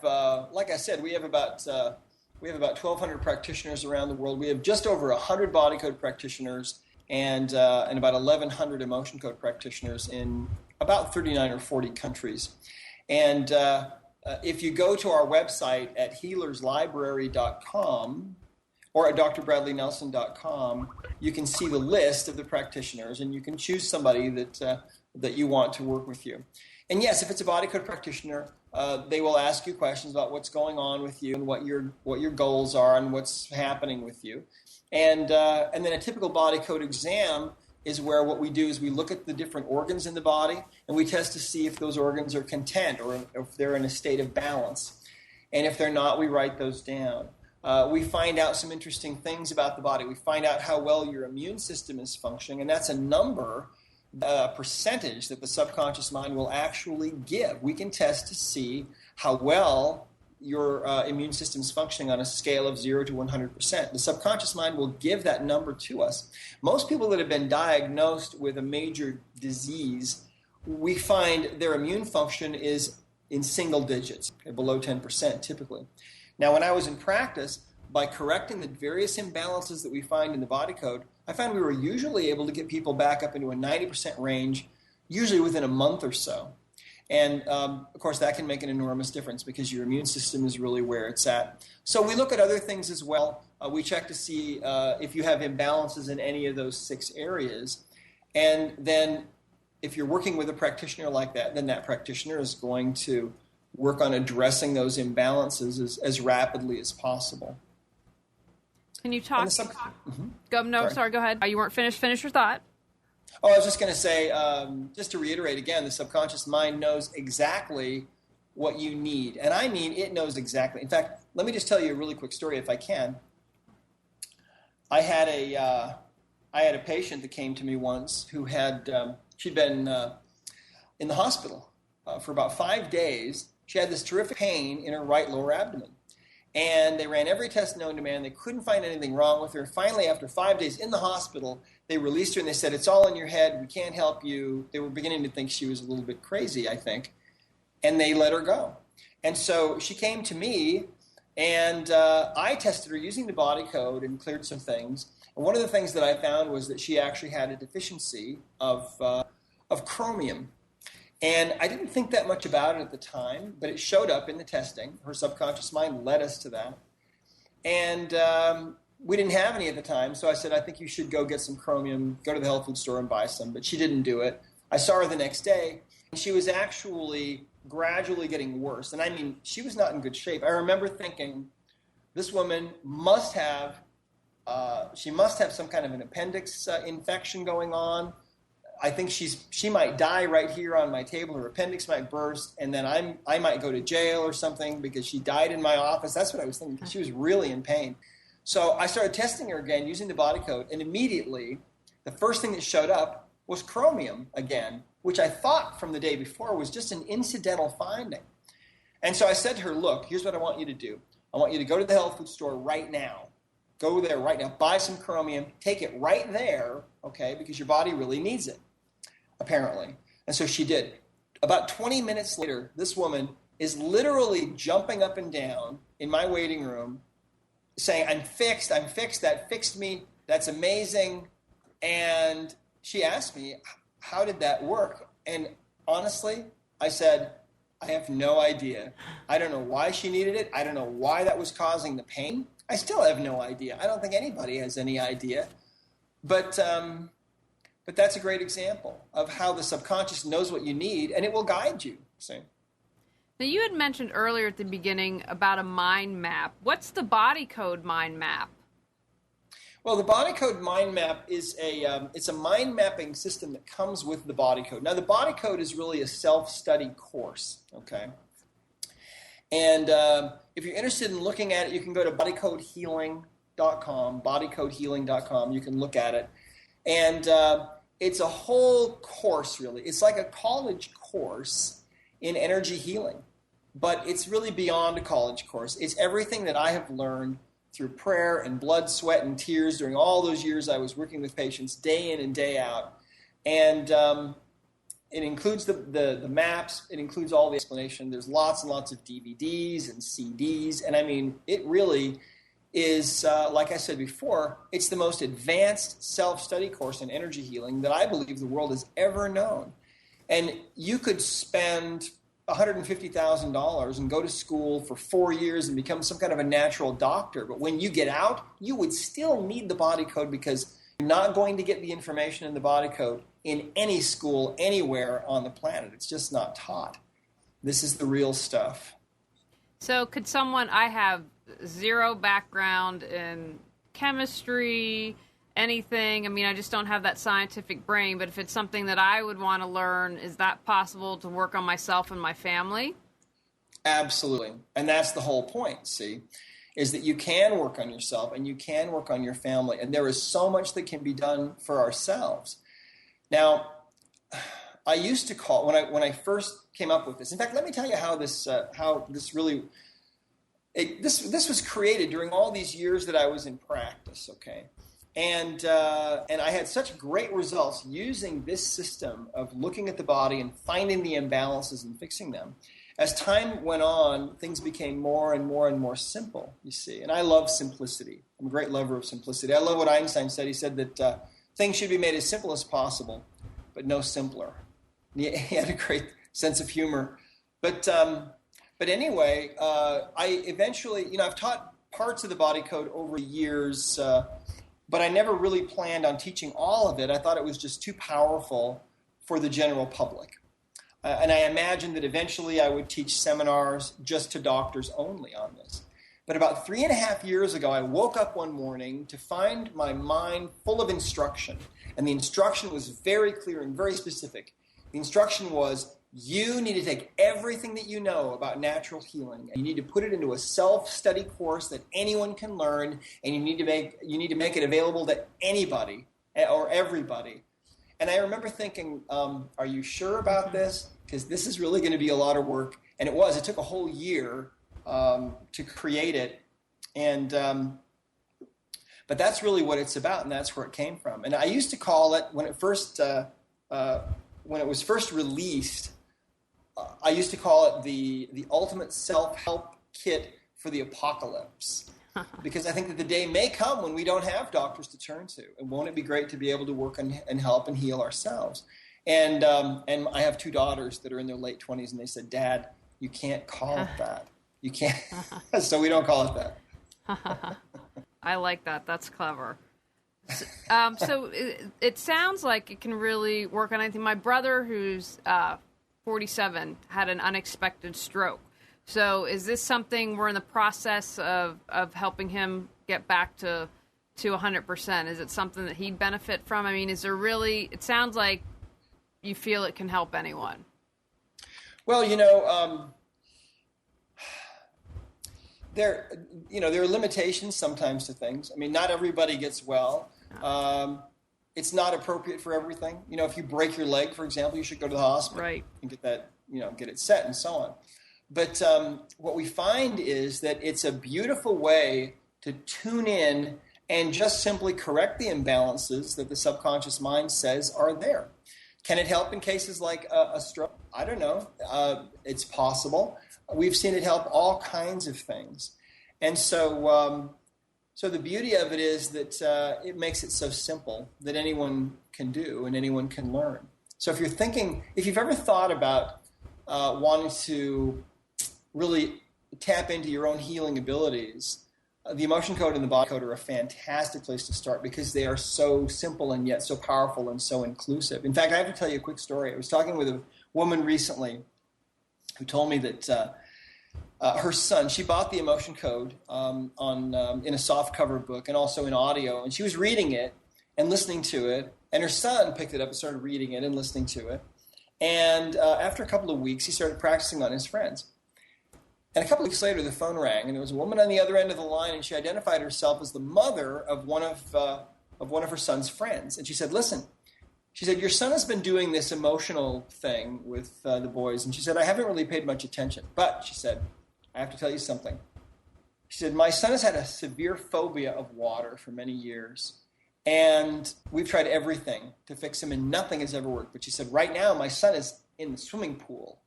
like I said, we have about 1,200 practitioners around the world. We have just over 100 body code practitioners and about 1,100 emotion code practitioners in about 39 or 40 countries. And if you go to our website at healerslibrary.com or at drbradleynelson.com, you can see the list of the practitioners, and you can choose somebody that you want to work with you. And yes, if it's a body code practitioner, they will ask you questions about what's going on with you and what your goals are and what's happening with you. And then a typical body code exam is where what we do is we look at the different organs in the body, and we test to see if those organs are content or if they're in a state of balance. And if they're not, we write those down. We find out some interesting things about the body. We find out how well your immune system is functioning, and that's a number, a percentage that the subconscious mind will actually give. We can test to see how well your immune system is functioning on a scale of 0 to 100%. The subconscious mind will give that number to us. Most people that have been diagnosed with a major disease, we find their immune function is in single digits, below 10% typically. Now, when I was in practice, by correcting the various imbalances that we find in the body code, I found we were usually able to get people back up into a 90% range, usually within a month or so. And, of course, that can make an enormous difference because your immune system is really where it's at. So we look at other things as well. We check to see if you have imbalances in any of those 6 areas. And then if you're working with a practitioner like that, then that practitioner is going to work on addressing those imbalances as rapidly as possible. Can you talk? Sorry, go ahead. You weren't finished. Finish your thought. Oh, I was just going to say, just to reiterate again, the subconscious mind knows exactly what you need. And I mean, it knows exactly. In fact, let me just tell you a really quick story if I can. I had a patient that came to me once who had, she'd been in the hospital for about 5 days. She had this terrific pain in her right lower abdomen. And they ran every test known to man. They couldn't find anything wrong with her. Finally, after 5 days in the hospital, they released her and they said, "It's all in your head. We can't help you." They were beginning to think she was a little bit crazy, I think. And they let her go. And so she came to me, and I tested her using the body code and cleared some things. And one of the things that I found was that she actually had a deficiency of chromium. And I didn't think that much about it at the time, but it showed up in the testing. Her subconscious mind led us to that. And we didn't have any at the time, so I said, "I think you should go get some chromium, go to the health food store and buy some." But she didn't do it. I saw her the next day, and she was actually gradually getting worse. And I mean, she was not in good shape. I remember thinking, this woman must have some kind of an appendix infection going on. I think she might die right here on my table. Her appendix might burst, and then I might go to jail or something because she died in my office. That's what I was thinking. She was really in pain. So I started testing her again using the body code, and immediately the first thing that showed up was chromium again, which I thought from the day before was just an incidental finding. And so I said to her, "Look, here's what I want you to do. I want you to go to the health food store right now. Go there right now. Buy some chromium. Take it right there, okay, because your body really needs it." Apparently. And so she did. About 20 minutes later, this woman is literally jumping up and down in my waiting room saying, I'm fixed, that fixed me, that's amazing. And she asked me, how did that work? And honestly, I said, I have no idea. I don't know why she needed it. I don't know why that was causing the pain. I still have no idea. I don't think anybody has any idea. But that's a great example of how the subconscious knows what you need, and it will guide you. See? Now, you had mentioned earlier at the beginning about a mind map. What's the body code mind map? Well, the body code mind map is it's a mind mapping system that comes with the body code. Now, the body code is really a self-study course, okay? And if you're interested in looking at it, you can go to bodycodehealing.com, You can look at it. And it's a whole course, really. It's like a college course in energy healing. But it's really beyond a college course. It's everything that I have learned through prayer and blood, sweat, and tears during all those years I was working with patients day in and day out. And it includes the maps. It includes all the explanation. There's lots and lots of DVDs and CDs. And I mean, it really is, like I said before, it's the most advanced self-study course in energy healing that I believe the world has ever known. And you could spend $150,000 and go to school for 4 years and become some kind of a natural doctor. But when you get out, you would still need the body code because you're not going to get the information in the body code in any school anywhere on the planet. It's just not taught. This is the real stuff. So could someone, I have zero background in chemistry, anything. I mean, I just don't have that scientific brain, but if it's something that I would want to learn, is that possible to work on myself and my family? Absolutely. And that's the whole point, see, is that you can work on yourself and you can work on your family. And there is so much that can be done for ourselves. Now, I used to call, when I first came up with this, in fact, let me tell you how this really, this was created during all these years that I was in practice, okay? And I had such great results using this system of looking at the body and finding the imbalances and fixing them. As time went on, things became more and more and more simple, you see. And I love simplicity. I'm a great lover of simplicity. I love what Einstein said. He said that things should be made as simple as possible, but no simpler. He had a great sense of humor. But anyway, I eventually, I've taught parts of the body code over the years, but I never really planned on teaching all of it. I thought it was just too powerful for the general public. And I imagined that eventually I would teach seminars just to doctors only on this. But about 3.5 years ago, I woke up one morning to find my mind full of instruction. And the instruction was very clear and very specific. The instruction was, you need to take everything that you know about natural healing and you need to put it into a self-study course that anyone can learn, and you need to make it available to anybody or everybody. And I remember thinking, are you sure about this? Because this is really going to be a lot of work. And it was. It took a whole year to create it. And but that's really what it's about, and that's where it came from. And I used to call it, when it was first released, I used to call it the ultimate self-help kit for the apocalypse, because I think that the day may come when we don't have doctors to turn to, and won't it be great to be able to work and help and heal ourselves? And I have 2 daughters that are in their late 20s, and they said, "Dad, you can't call it that. You can't." So we don't call it that. I like that. That's clever. So it sounds like it can really work on anything. My brother, who's 47, had an unexpected stroke. So is this something we're in the process of helping him get back to 100%? Is it something that he'd benefit from? I mean, is there really, it sounds like you feel it can help anyone. Well, there are limitations sometimes to things. I mean, not everybody gets well. It's not appropriate for everything. If you break your leg, for example, you should go to the hospital, right, and get that, get it set and so on. But what we find is that it's a beautiful way to tune in and just simply correct the imbalances that the subconscious mind says are there. Can it help in cases like a stroke? I don't know. It's possible. We've seen it help all kinds of things. And so so the beauty of it is that it makes it so simple that anyone can do and anyone can learn. So if you've ever thought about wanting to really tap into your own healing abilities, the Emotion Code and the Body Code are a fantastic place to start because they are so simple and yet so powerful and so inclusive. In fact, I have to tell you a quick story. I was talking with a woman recently who told me that her son, she bought the Emotion Code in a soft cover book and also in audio, and she was reading it and listening to it, and her son picked it up and started reading it and listening to it. And after a couple of weeks, he started practicing on his friends. And a couple of weeks later, the phone rang, and there was a woman on the other end of the line, and she identified herself as the mother of one of her son's friends. And she said, "Listen," she said, "your son has been doing this emotional thing with the boys." And she said, "I haven't really paid much attention. But," she said, "I have to tell you something." She said, "My son has had a severe phobia of water for many years. And we've tried everything to fix him, and nothing has ever worked. But," she said, "right now, my son is in the swimming pool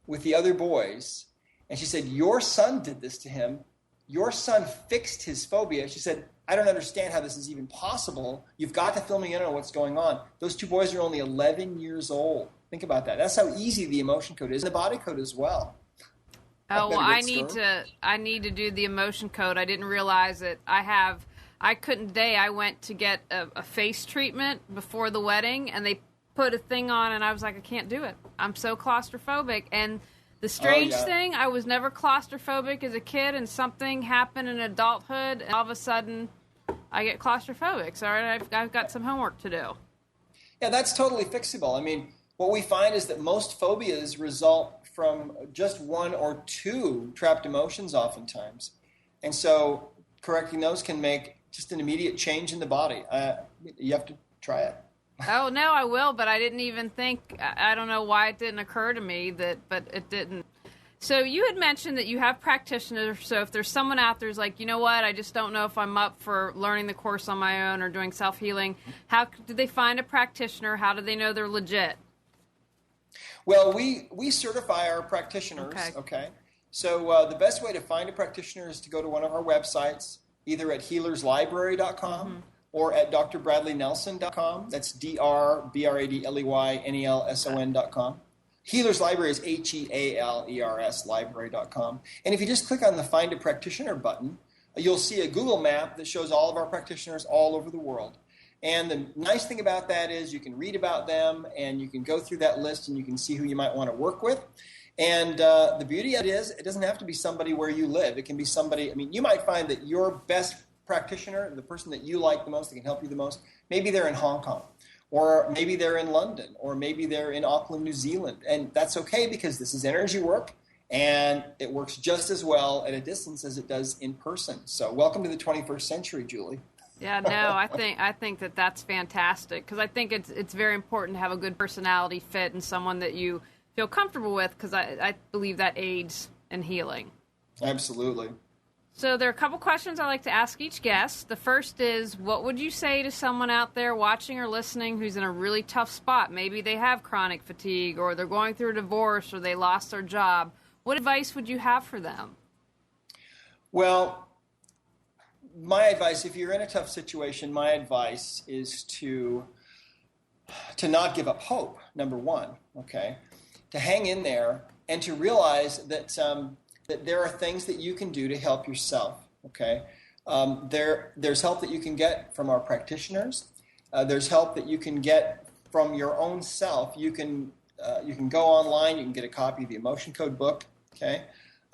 with the other boys. And she said, your son did this to him. Your son fixed his phobia." She said, "I don't understand how this is even possible. You've got to fill me in on what's going on. Those two boys are only 11 years old. Think about that. That's how easy the Emotion Code is. And the Body Code as well." Oh, well, I need to do the Emotion Code. I didn't realize it. I couldn't today. I went to get a face treatment before the wedding, and they put a thing on, and I was like, I can't do it. I'm so claustrophobic. And the strange thing, I was never claustrophobic as a kid, and something happened in adulthood, and all of a sudden, I get claustrophobic. So I've got some homework to do. Yeah, that's totally fixable. I mean, what we find is that most phobias result from just one or two trapped emotions oftentimes. And so correcting those can make just an immediate change in the body. You have to try it. Oh, no, I will, but I didn't even think, I don't know why it didn't occur to me, but it didn't. So you had mentioned that you have practitioners, so if there's someone out there who's like, you know what, I just don't know if I'm up for learning the course on my own or doing self-healing, how do they find a practitioner? How do they know they're legit? Well, we certify our practitioners, okay? So the best way to find a practitioner is to go to one of our websites, either at healerslibrary.com or at drbradleynelson.com. That's drbradleynelson.com. Healers Library is HEALERS library.com. And if you just click on the Find a Practitioner button, you'll see a Google map that shows all of our practitioners all over the world. And the nice thing about that is you can read about them, and you can go through that list, and you can see who you might want to work with. And the beauty of it is it doesn't have to be somebody where you live. It can be somebody, I mean, you might find that your best practitioner, the person that you like the most, that can help you the most, maybe they're in Hong Kong, or maybe they're in London, or maybe they're in Auckland, New Zealand. And that's okay, because this is energy work, and it works just as well at a distance as it does in person. So welcome to the 21st century, Julie. Yeah, no, I think that's fantastic, because I think it's very important to have a good personality fit and someone that you feel comfortable with, because I believe that aids in healing. Absolutely. So there are a couple questions I like to ask each guest. The first is, what would you say to someone out there watching or listening who's in a really tough spot? Maybe they have chronic fatigue, or they're going through a divorce, or they lost their job. What advice would you have for them? Well, my advice, if you're in a tough situation, my advice is to not give up hope, number one, okay? To hang in there and to realize that that there are things that you can do to help yourself, okay? There's help that you can get from our practitioners. There's help that you can get from your own self. You can go online. You can get a copy of the Emotion Code book, okay?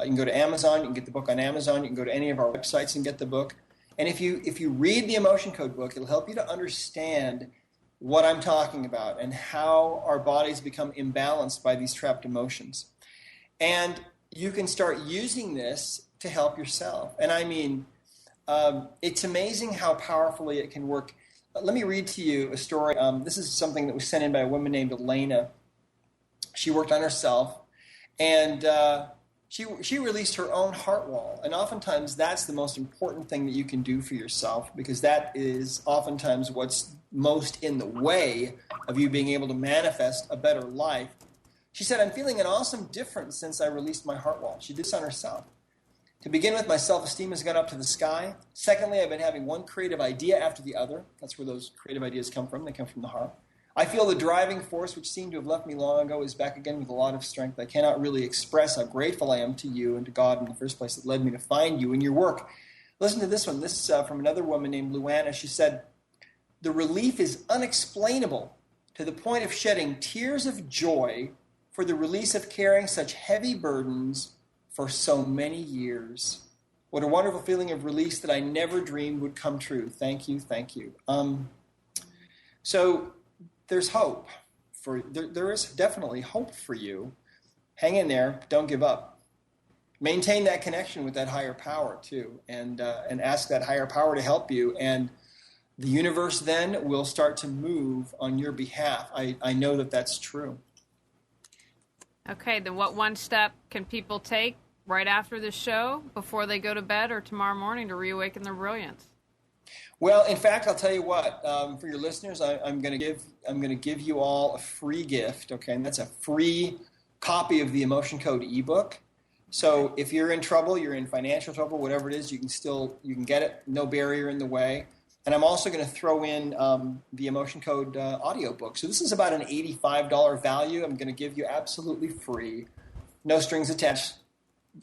You can go to Amazon. You can get the book on Amazon. You can go to any of our websites and get the book. And if you read the Emotion Code book, it'll help you to understand what I'm talking about and how our bodies become imbalanced by these trapped emotions. And you can start using this to help yourself. And I mean, it's amazing how powerfully it can work. Let me read to you a story. This is something that was sent in by a woman named Elena. She worked on herself, and she released her own heart wall. And oftentimes that's the most important thing that you can do for yourself, because that is oftentimes what's most in the way of you being able to manifest a better life. She said, I'm feeling an awesome difference since I released my heart wall. She did this on herself. To begin with, my self-esteem has gone up to the sky. Secondly, I've been having one creative idea after the other. That's where those creative ideas come from. They come from the heart. I feel the driving force, which seemed to have left me long ago, is back again with a lot of strength. I cannot really express how grateful I am to you and to God in the first place that led me to find you and your work. Listen to this one. This is from another woman named Luana. She said, the relief is unexplainable to the point of shedding tears of joy for the release of carrying such heavy burdens for so many years. What a wonderful feeling of release that I never dreamed would come true. Thank you, thank you. So there's hope. There is definitely hope for you. Hang in there. Don't give up. Maintain that connection with that higher power too, and ask that higher power to help you. And the universe then will start to move on your behalf. I know that that's true. Okay, then what one step can people take right after the show, before they go to bed or tomorrow morning, to reawaken their brilliance? Well, in fact, I'll tell you what. For your listeners, I'm going to give you all a free gift. Okay, and that's a free copy of the Emotion Code ebook. So if you're in trouble, you're in financial trouble, whatever it is, you can get it. No barrier in the way. And I'm also going to throw in the Emotion Code audiobook. So this is about an $85 value. I'm going to give you absolutely free, no strings attached.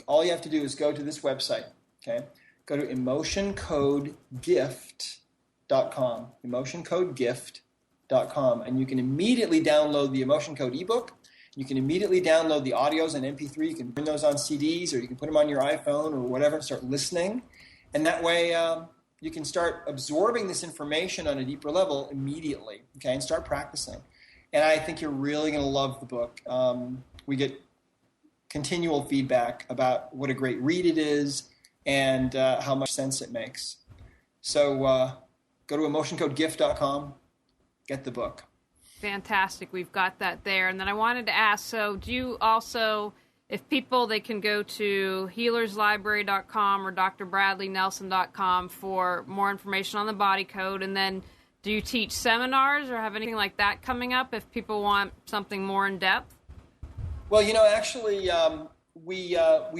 All you have to do is go to this website. Okay, go to emotioncodegift.com, emotioncodegift.com, and you can immediately download the Emotion Code ebook. You can immediately download the audios on MP3. You can bring those on CDs, or you can put them on your iPhone or whatever and start listening. And that way you can start absorbing this information on a deeper level immediately, okay, and start practicing. And I think you're really going to love the book. We get continual feedback about what a great read it is and how much sense it makes. So go to emotioncodegift.com, get the book. Fantastic. We've got that there. And then I wanted to ask, so do you also, if people, they can go to healerslibrary.com or drbradleynelson.com for more information on the body code. And then do you teach seminars or have anything like that coming up if people want something more in depth? Well, actually, we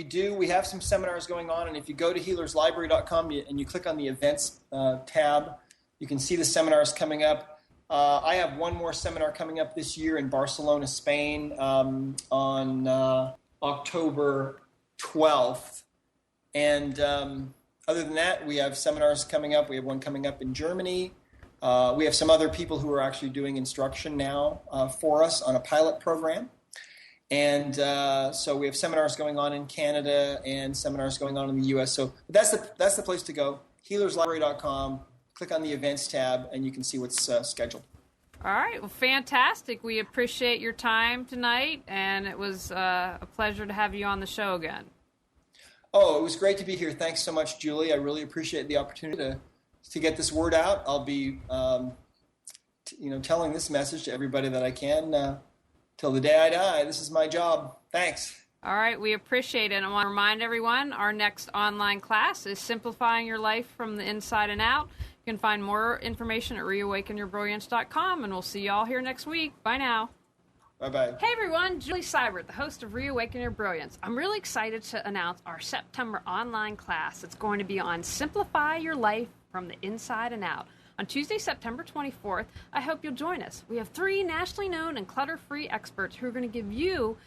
do. We have some seminars going on. And if you go to healerslibrary.com and you click on the events tab, you can see the seminars coming up. I have one more seminar coming up this year in Barcelona, Spain, on October 12th. And other than that, we have seminars coming up. We have one coming up in Germany. We have some other people who are actually doing instruction now for us on a pilot program. And so we have seminars going on in Canada and seminars going on in the U.S. So that's the place to go, healerslibrary.com. Click on the events tab, and you can see what's scheduled. All right. Well, fantastic. We appreciate your time tonight, and it was a pleasure to have you on the show again. Oh, it was great to be here. Thanks so much, Julie. I really appreciate the opportunity to get this word out. I'll be, telling this message to everybody that I can till the day I die. This is my job. Thanks. All right, we appreciate it. I want to remind everyone, our next online class is Simplifying Your Life from the Inside and Out. You can find more information at reawakenyourbrilliance.com, and we'll see you all here next week. Bye now. Bye-bye. Hey, everyone. Julie Seibert, the host of Reawaken Your Brilliance. I'm really excited to announce our September online class. It's going to be on Simplify Your Life from the Inside and Out. On Tuesday, September 24th, I hope you'll join us. We have 3 nationally known and clutter-free experts who are going to give you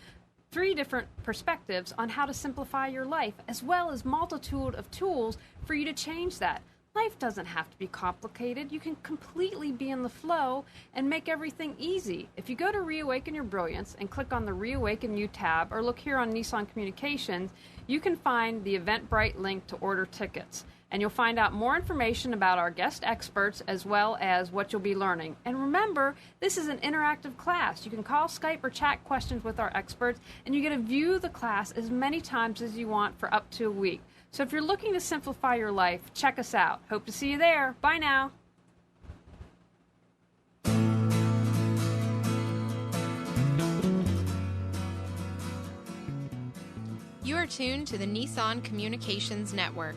3 different perspectives on how to simplify your life, as well as multitude of tools for you to change that. Life doesn't have to be complicated. You can completely be in the flow and make everything easy. If you go to Reawaken Your Brilliance and click on the Reawaken You tab, or look here on Nissan Communications, you can find the Eventbrite link to order tickets. And you'll find out more information about our guest experts as well as what you'll be learning. And remember, this is an interactive class. You can call, Skype, or chat questions with our experts, and you get to view the class as many times as you want for up to a week. So if you're looking to simplify your life, check us out. Hope to see you there. Bye now. You are tuned to the Nissan Communications Network.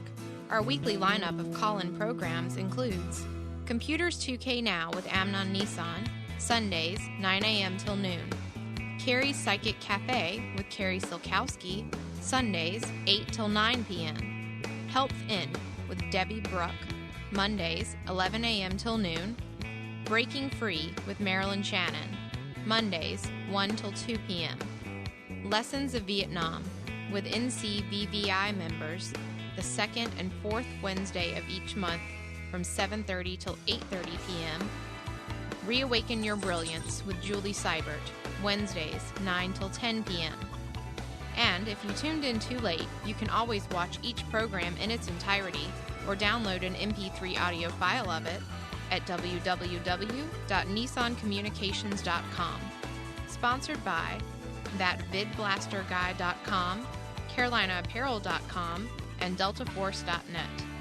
Our weekly lineup of call-in programs includes Computers 2K Now with Amnon Nissan, Sundays, 9 a.m. till noon. Carrie's Psychic Cafe with Carrie Silkowski, Sundays, 8 till 9 p.m. Health Inn with Debbie Bruck, Mondays, 11 a.m. till noon. Breaking Free with Marilyn Shannon, Mondays, 1 till 2 p.m. Lessons of Vietnam with NCVVI members, the second and fourth Wednesday of each month from 7:30 till 8:30 p.m. Reawaken Your Brilliance with Julie Seibert, Wednesdays, 9 till 10 p.m. And if you tuned in too late, you can always watch each program in its entirety or download an MP3 audio file of it at www.nissancommunications.com. Sponsored by ThatVidBlasterGuy.com, CarolinaApparel.com, and DeltaForce.net.